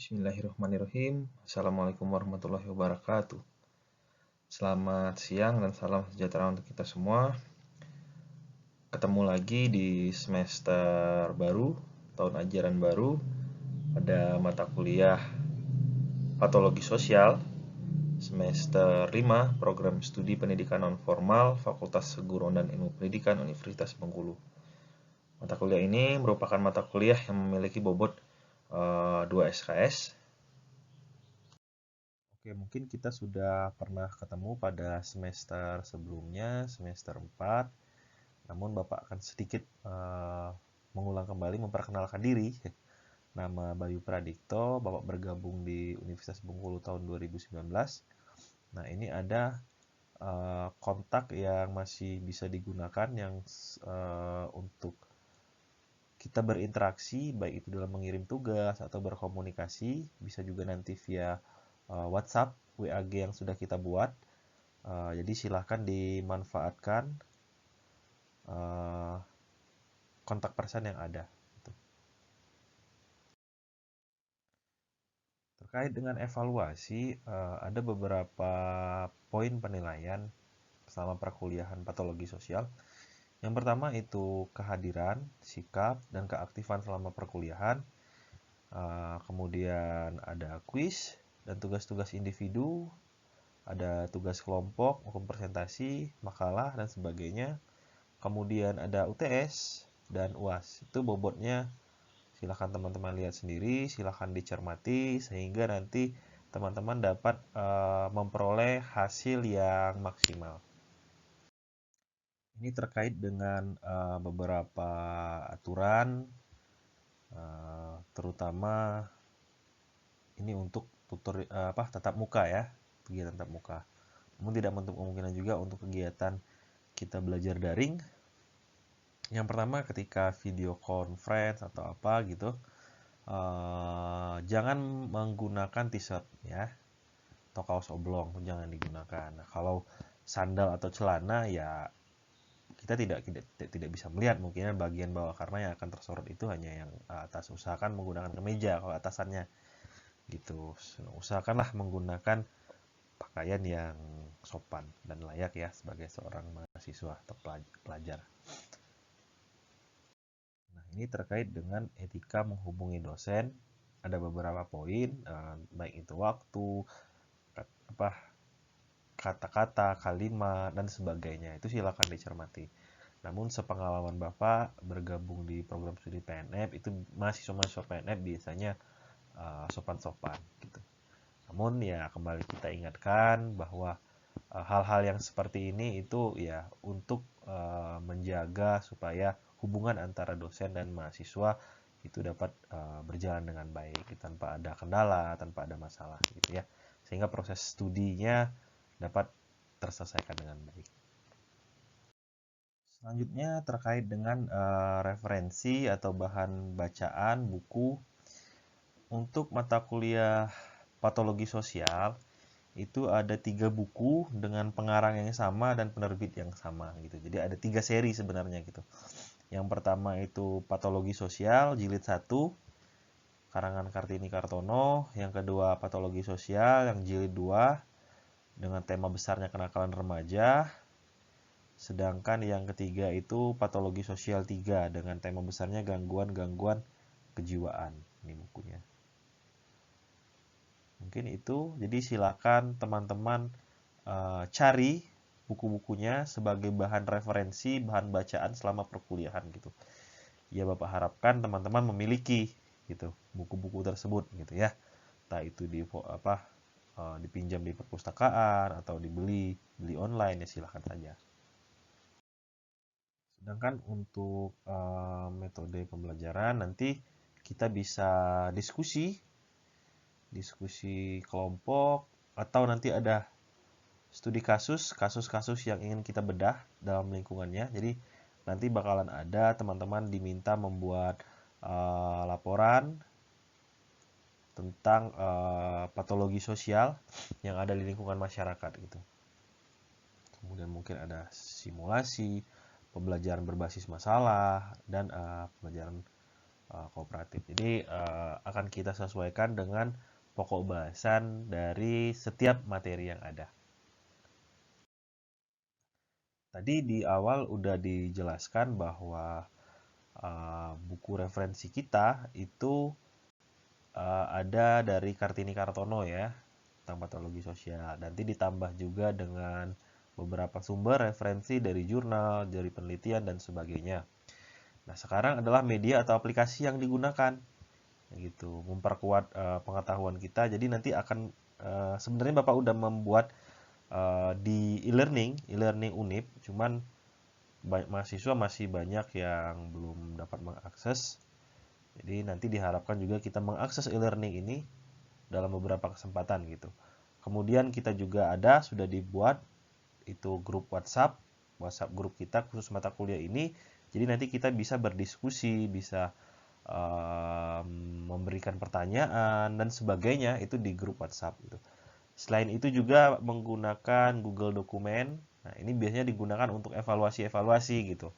Bismillahirrahmanirrahim. Assalamualaikum warahmatullahi wabarakatuh. Selamat siang dan salam sejahtera untuk kita semua. Ketemu lagi di semester baru, tahun ajaran baru, pada mata kuliah Patologi Sosial, semester 5, program studi pendidikan non-formal, Fakultas Keguruan dan Ilmu Pendidikan Universitas Bengkulu. Mata kuliah ini merupakan mata kuliah yang memiliki bobot 2 SKS. Oke, mungkin kita sudah pernah ketemu pada semester sebelumnya, semester 4. Namun Bapak akan sedikit mengulang kembali memperkenalkan diri. Nama Bayu Pradikto, Bapak bergabung di Universitas Bengkulu tahun 2019. Nah, ini ada kontak yang masih bisa digunakan yang untuk kita berinteraksi, baik itu dalam mengirim tugas atau berkomunikasi, bisa juga nanti via WhatsApp, WAG yang sudah kita buat. Jadi silahkan dimanfaatkan kontak person yang ada. Terkait dengan evaluasi, ada beberapa poin penilaian selama perkuliahan patologi sosial. Yang pertama itu kehadiran, sikap, dan keaktifan selama perkuliahan. Kemudian ada kuis dan tugas-tugas individu, ada tugas kelompok maupun presentasi, makalah, dan sebagainya. Kemudian ada UTS dan UAS. Itu bobotnya silahkan teman-teman lihat sendiri, silahkan dicermati, sehingga nanti teman-teman dapat memperoleh hasil yang maksimal. Ini terkait dengan beberapa aturan, terutama ini untuk tatap muka ya, kegiatan tatap muka. Namun tidak menutup kemungkinan juga untuk kegiatan kita belajar daring. Yang pertama ketika video conference atau apa gitu, jangan menggunakan t-shirt ya, atau kaos oblong jangan digunakan. Nah, kalau sandal atau celana ya kita tidak bisa melihat mungkin bagian bawah, karena yang akan tersorot itu hanya yang atas. Usahakan menggunakan kemeja kalau atasannya gitu. Usahakanlah menggunakan pakaian yang sopan dan layak ya sebagai seorang mahasiswa atau pelajar. Nah, ini terkait dengan etika menghubungi dosen. Ada beberapa poin, baik itu waktu, kata-kata, kalimat, dan sebagainya. Itu silakan dicermati. Namun sepengalaman Bapak bergabung di program studi PNF, itu mahasiswa-mahasiswa PNF biasanya sopan-sopan gitu. Namun ya kembali kita ingatkan bahwa hal-hal yang seperti ini itu ya untuk menjaga supaya hubungan antara dosen dan mahasiswa itu dapat berjalan dengan baik tanpa ada kendala, tanpa ada masalah gitu ya. Sehingga proses studinya dapat terselesaikan dengan baik. Selanjutnya terkait dengan referensi atau bahan bacaan buku untuk mata kuliah patologi sosial. Itu ada 3 buku dengan pengarang yang sama dan penerbit yang sama gitu. Jadi ada 3 seri sebenarnya gitu. Yang pertama itu Patologi Sosial jilid 1 karangan Kartini Kartono, yang kedua Patologi Sosial yang jilid 2 dengan tema besarnya kenakalan remaja. Sedangkan yang ketiga itu Patologi Sosial 3 dengan tema besarnya gangguan-gangguan kejiwaan. Ini bukunya. Mungkin itu, jadi silakan teman-teman cari buku-bukunya sebagai bahan referensi, bahan bacaan selama perkuliahan gitu. Ya Bapak harapkan teman-teman memiliki gitu buku-buku tersebut gitu ya. Entah itu dipinjam di perpustakaan atau beli online ya silahkan saja. Sedangkan untuk metode pembelajaran nanti kita bisa diskusi kelompok, atau nanti ada studi kasus-kasus yang ingin kita bedah dalam lingkungannya. Jadi nanti bakalan ada teman-teman diminta membuat laporan tentang patologi sosial yang ada di lingkungan masyarakat gitu. Kemudian mungkin ada simulasi, pembelajaran berbasis masalah, dan pembelajaran kooperatif. Jadi akan kita sesuaikan dengan pokok bahasan dari setiap materi yang ada. Tadi di awal udah dijelaskan bahwa buku referensi kita itu ada dari Kartini Kartono ya, tentang patologi sosial. Nanti ditambah juga dengan beberapa sumber referensi dari jurnal, dari penelitian, dan sebagainya. Nah, sekarang adalah media atau aplikasi yang digunakan, gitu, memperkuat pengetahuan kita. Jadi nanti akan sebenarnya Bapak udah membuat di e-learning Unip, cuman mahasiswa masih banyak yang belum dapat mengakses. Jadi nanti diharapkan juga kita mengakses e-learning ini dalam beberapa kesempatan gitu. Kemudian kita juga sudah dibuat itu grup WhatsApp grup kita khusus mata kuliah ini. Jadi nanti kita bisa berdiskusi, bisa memberikan pertanyaan dan sebagainya itu di grup WhatsApp gitu. Selain itu juga menggunakan Google Dokumen. Nah, ini biasanya digunakan untuk evaluasi-evaluasi gitu.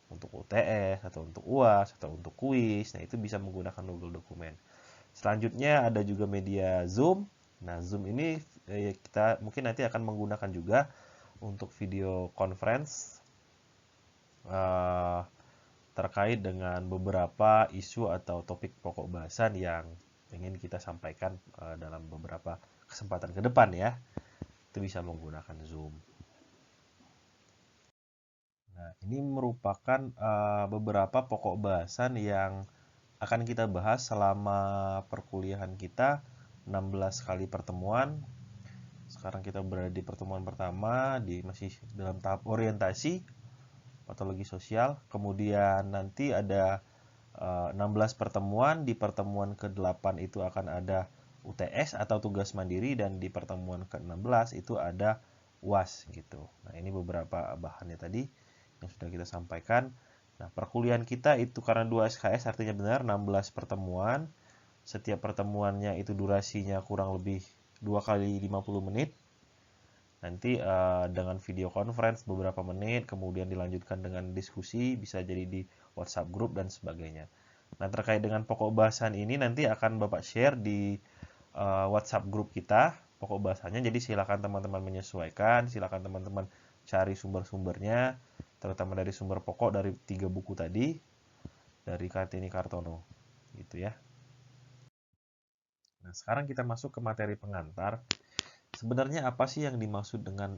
Untuk UTS atau untuk UAS atau untuk kuis. Nah, itu bisa menggunakan Google Dokumen. Selanjutnya ada juga media Zoom. Nah, Zoom ini kita mungkin nanti akan menggunakan juga untuk video conference uh, terkait dengan beberapa isu atau topik pokok bahasan yang ingin kita sampaikan dalam beberapa kesempatan ke depan ya. Itu bisa menggunakan Zoom. Nah, ini merupakan beberapa pokok bahasan yang akan kita bahas selama perkuliahan kita 16 kali pertemuan. Sekarang kita berada di pertemuan pertama, masih dalam tahap orientasi patologi sosial. Kemudian nanti ada 16 pertemuan, di pertemuan ke-8 itu akan ada UTS atau tugas mandiri, dan di pertemuan ke-16 itu ada UAS gitu. Nah, ini beberapa bahannya tadi yang sudah kita sampaikan. Nah, perkuliahan kita itu karena 2 SKS artinya benar 16 pertemuan. Setiap pertemuannya itu durasinya kurang lebih 2 kali 50 menit. Nanti dengan video conference beberapa menit, kemudian dilanjutkan dengan diskusi, bisa jadi di WhatsApp group dan sebagainya. Nah, terkait dengan pokok bahasan ini nanti akan Bapak share di WhatsApp group kita, pokok bahasannya. Jadi silakan teman-teman menyesuaikan, silakan teman-teman cari sumber-sumbernya, terutama dari sumber pokok dari 3 buku tadi, dari Kartini Kartono. Gitu ya. Nah, sekarang kita masuk ke materi pengantar. Sebenarnya apa sih yang dimaksud dengan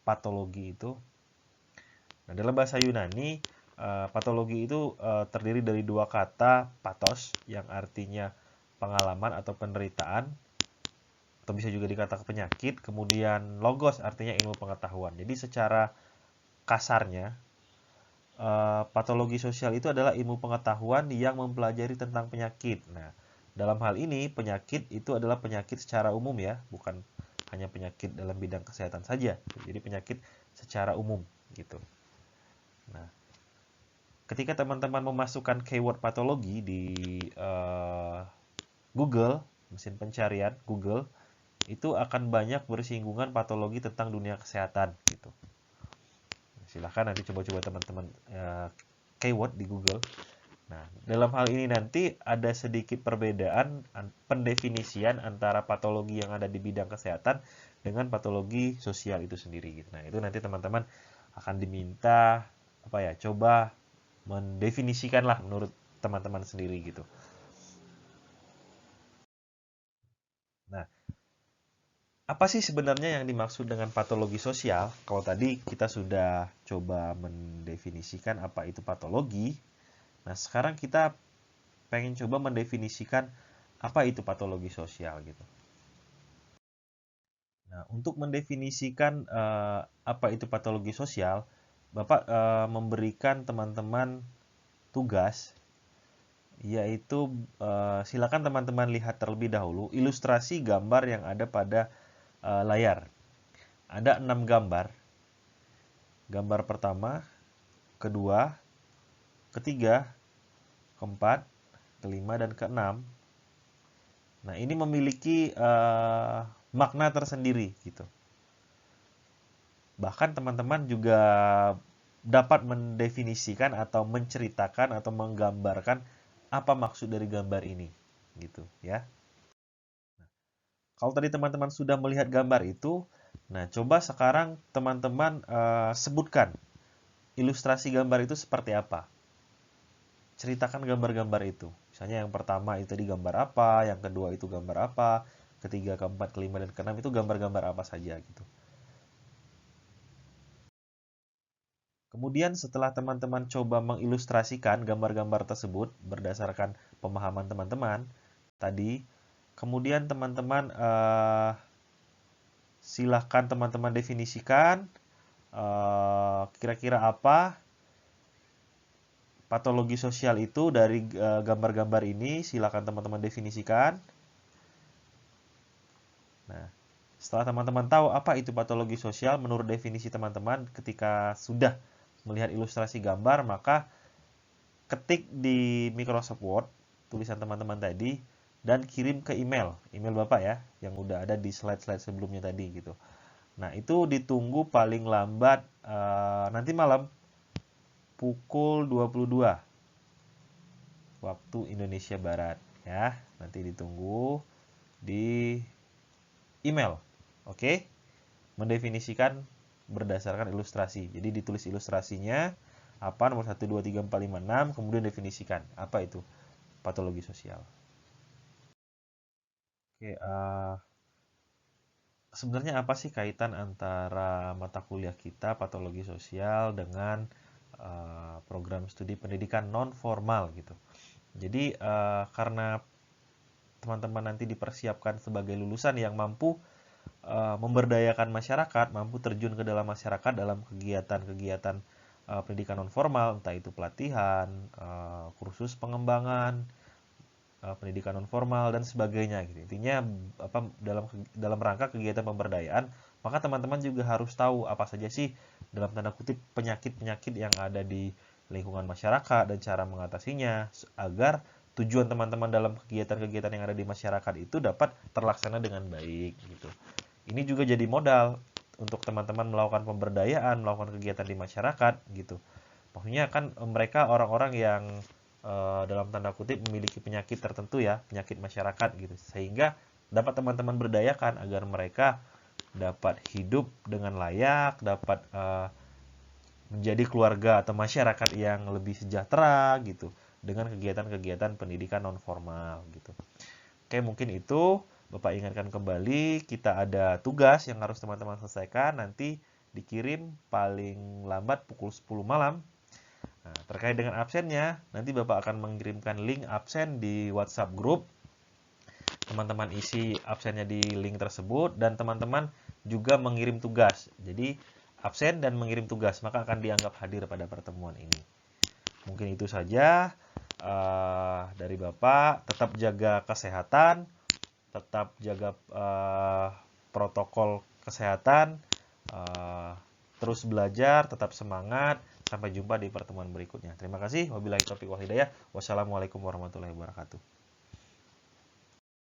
patologi itu? Nah, dalam bahasa Yunani, patologi itu terdiri dari dua kata, pathos, yang artinya pengalaman atau penderitaan, atau bisa juga dikatakan penyakit, kemudian logos, artinya ilmu pengetahuan. Jadi secara kasarnya, patologi sosial itu adalah ilmu pengetahuan yang mempelajari tentang penyakit. Nah, dalam hal ini, penyakit itu adalah penyakit secara umum ya, bukan hanya penyakit dalam bidang kesehatan saja. Jadi penyakit secara umum gitu. Nah, ketika teman-teman memasukkan keyword patologi di Google, mesin pencarian Google, itu akan banyak bersinggungan patologi tentang dunia kesehatan gitu. Silahkan nanti coba-coba teman-teman keyword di Google. Nah, dalam hal ini nanti ada sedikit perbedaan pendefinisian antara patologi yang ada di bidang kesehatan dengan patologi sosial itu sendiri gitu. Nah, itu nanti teman-teman akan diminta coba mendefinisikan lah menurut teman-teman sendiri gitu. Nah, apa sih sebenarnya yang dimaksud dengan patologi sosial? Kalau tadi kita sudah coba mendefinisikan apa itu patologi. Nah, sekarang kita pengen coba mendefinisikan apa itu patologi sosial gitu. Nah, untuk mendefinisikan apa itu patologi sosial, Bapak memberikan teman-teman tugas, yaitu silakan teman-teman lihat terlebih dahulu ilustrasi gambar yang ada pada layar. Ada 6 gambar. Gambar pertama, kedua, ketiga, keempat, kelima, dan keenam. Nah, ini memiliki makna tersendiri gitu. Bahkan teman-teman juga dapat mendefinisikan atau menceritakan atau menggambarkan apa maksud dari gambar ini, gitu ya. Kalau tadi teman-teman sudah melihat gambar itu, nah coba sekarang teman-teman sebutkan ilustrasi gambar itu seperti apa. Ceritakan gambar-gambar itu. Misalnya yang pertama itu tadi gambar apa, yang kedua itu gambar apa, ketiga, keempat, kelima, dan keenam itu gambar-gambar apa saja gitu. Kemudian setelah teman-teman coba mengilustrasikan gambar-gambar tersebut berdasarkan pemahaman teman-teman tadi, kemudian teman-teman silahkan teman-teman definisikan kira-kira apa patologi sosial itu dari gambar-gambar ini. Silahkan teman-teman definisikan. Nah, setelah teman-teman tahu apa itu patologi sosial menurut definisi teman-teman, ketika sudah melihat ilustrasi gambar, maka ketik di Microsoft Word tulisan teman-teman tadi dan kirim ke email Bapak ya, yang udah ada di slide-slide sebelumnya tadi gitu. Nah, itu ditunggu paling lambat nanti malam pukul 22 waktu Indonesia Barat ya. Nanti ditunggu di email. Oke? Mendefinisikan berdasarkan ilustrasi. Jadi ditulis ilustrasinya apa nomor 1 2 3 4 5 6, kemudian definisikan apa itu patologi sosial. Oke, sebenarnya apa sih kaitan antara mata kuliah kita patologi sosial dengan program studi pendidikan non formal gitu. Jadi karena teman-teman nanti dipersiapkan sebagai lulusan yang mampu memberdayakan masyarakat, mampu terjun ke dalam masyarakat dalam kegiatan-kegiatan pendidikan non formal, entah itu pelatihan, kursus pengembangan, pendidikan non formal dan sebagainya gitu. Intinya apa dalam rangka kegiatan pemberdayaan, maka teman-teman juga harus tahu apa saja sih dalam tanda kutip penyakit-penyakit yang ada di lingkungan masyarakat dan cara mengatasinya agar tujuan teman-teman dalam kegiatan-kegiatan yang ada di masyarakat itu dapat terlaksana dengan baik gitu. Ini juga jadi modal untuk teman-teman melakukan pemberdayaan, melakukan kegiatan di masyarakat gitu. Maksudnya kan mereka orang-orang yang dalam tanda kutip memiliki penyakit tertentu ya, penyakit masyarakat gitu. Sehingga dapat teman-teman berdayakan agar mereka dapat hidup dengan layak, dapat menjadi keluarga atau masyarakat yang lebih sejahtera gitu dengan kegiatan-kegiatan pendidikan non formal gitu. Oke, mungkin itu Bapak ingatkan kembali, kita ada tugas yang harus teman-teman selesaikan, nanti dikirim paling lambat pukul 10 malam. Nah, terkait dengan absennya, nanti Bapak akan mengirimkan link absen di WhatsApp group. Teman-teman isi absennya di link tersebut dan teman-teman juga mengirim tugas. Jadi absen dan mengirim tugas, maka akan dianggap hadir pada pertemuan ini. Mungkin itu saja dari Bapak. Tetap jaga kesehatan, tetap jaga protokol kesehatan, terus belajar, tetap semangat. Sampai jumpa di pertemuan berikutnya. Terima kasih. Wabillahi taufiq wal hidayah. Wassalamualaikum warahmatullahi wabarakatuh.